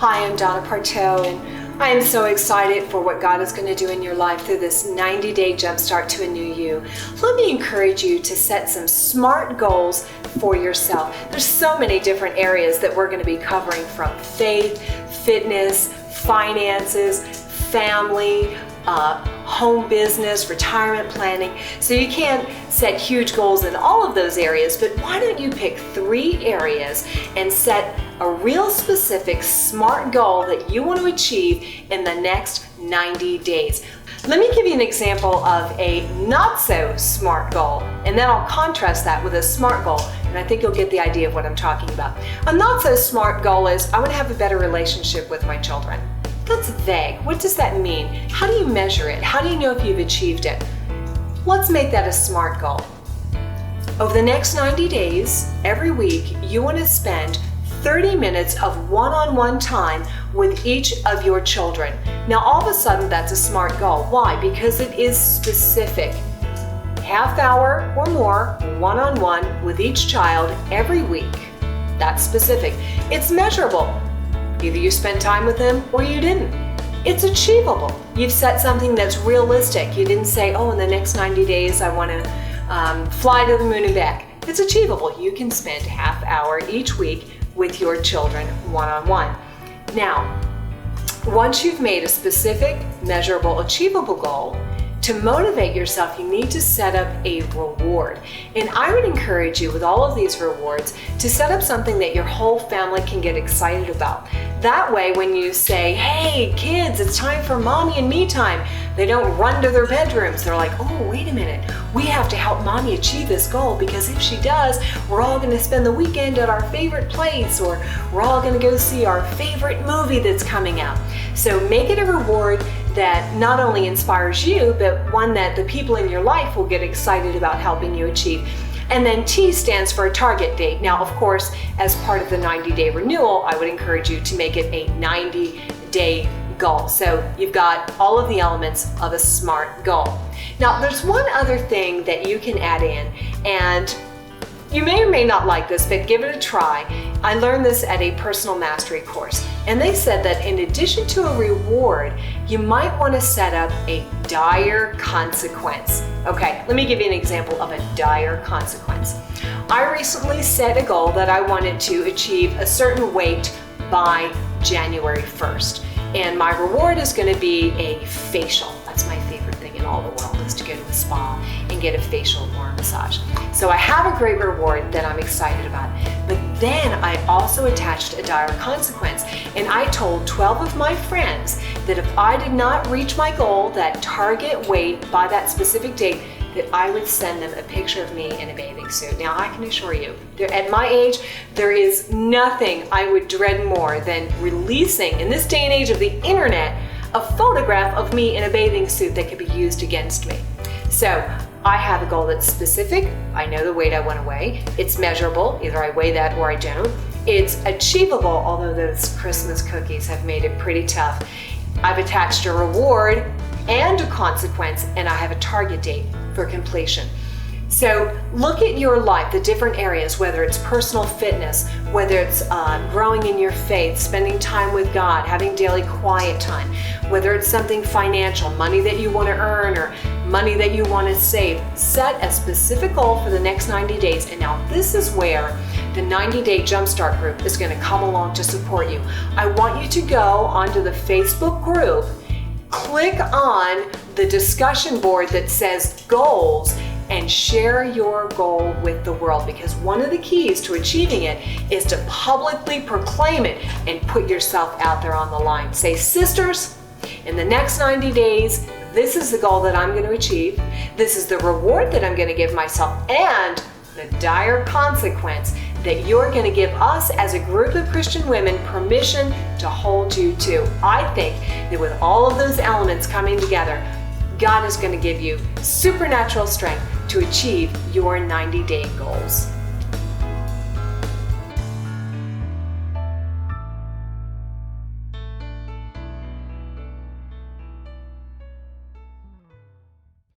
Hi, I'm Donna Partow, and I am so excited for what God is going to do in your life through this 90-day jumpstart to a new you. Let me encourage you to set some SMART goals for yourself. There's so many different areas that we're going to be covering, from faith, fitness, finances, family, home business, retirement planning. So you can't set huge goals in all of those areas, but why don't you pick 3 areas and set a real specific SMART goal that you want to achieve in the next 90 days. Let me give you an example of a not so SMART goal, and then I'll contrast that with a SMART goal, and I think you'll get the idea of what I'm talking about. A not so SMART goal is, I want to have a better relationship with my children. That's vague. What does that mean? How do you measure it? How do you know if you've achieved it? Let's make that a SMART goal. Over the next 90 days, every week, you want to spend 30 minutes of one-on-one time with each of your children. Now, all of a sudden, that's a SMART goal. Why? Because it is specific. Half hour or more, one-on-one with each child every week. That's specific. It's measurable. Either you spent time with them or you didn't. It's achievable. You've set something that's realistic. You didn't say, oh, in the next 90 days, I want to fly to the moon and back. It's achievable. You can spend half hour each week with your children one-on-one. Now, once you've made a specific, measurable, achievable goal, to motivate yourself, you need to set up a reward. And I would encourage you with all of these rewards to set up something that your whole family can get excited about. That way, when you say, hey, kids, it's time for mommy and me time, they don't run to their bedrooms. They're like, oh, wait a minute. We have to help mommy achieve this goal, because if she does, we're all going to spend the weekend at our favorite place, or we're all going to go see our favorite movie that's coming out. So make it a reward that not only inspires you, but one that the people in your life will get excited about helping you achieve. And then T stands for a target date. Now, of course, as part of the 90-day renewal, I would encourage you to make it a 90-day goal. So you've got all of the elements of a SMART goal. Now, there's one other thing that you can add in, and you may or may not like this, but give it a try. I learned this at a personal mastery course, and they said that in addition to a reward, you might want to set up a dire consequence. Okay, let me give you an example of a dire consequence. I recently set a goal that I wanted to achieve a certain weight by January 1st, and my reward is going to be a facial. That's my favorite thing in all the world, is to go to a spa and get a facial or a massage. So I have a great reward that I'm excited about. But then I also attached a dire consequence, and I told 12 of my friends that if I did not reach my goal, that target weight by that specific date, that I would send them a picture of me in a bathing suit. Now, I can assure you, at my age, there is nothing I would dread more than releasing, in this day and age of the internet, a photograph of me in a bathing suit that could be used against me. So I have a goal that's specific. I know the weight I want to weigh. It's measurable. Either I weigh that or I don't. It's achievable, although those Christmas cookies have made it pretty tough. I've attached a reward and a consequence, and I have a target date for completion. So look at your life, the different areas, whether it's personal fitness, whether it's growing in your faith, spending time with God, having daily quiet time, whether it's something financial, money that you want to earn or money that you want to save. Set a specific goal for the next 90 days. And now this is where the 90-day Jumpstart Group is going to come along to support you. I want you to go onto the Facebook group, click on the discussion board that says goals, and share your goal with the world, because one of the keys to achieving it is to publicly proclaim it and put yourself out there on the line. Say, sisters, in the next 90 days, this is the goal that I'm going to achieve. This is the reward that I'm going to give myself, and the dire consequence that you're going to give us as a group of Christian women permission to hold you to. I think that with all of those elements coming together, God is going to give you supernatural strength to achieve your 90-day goals.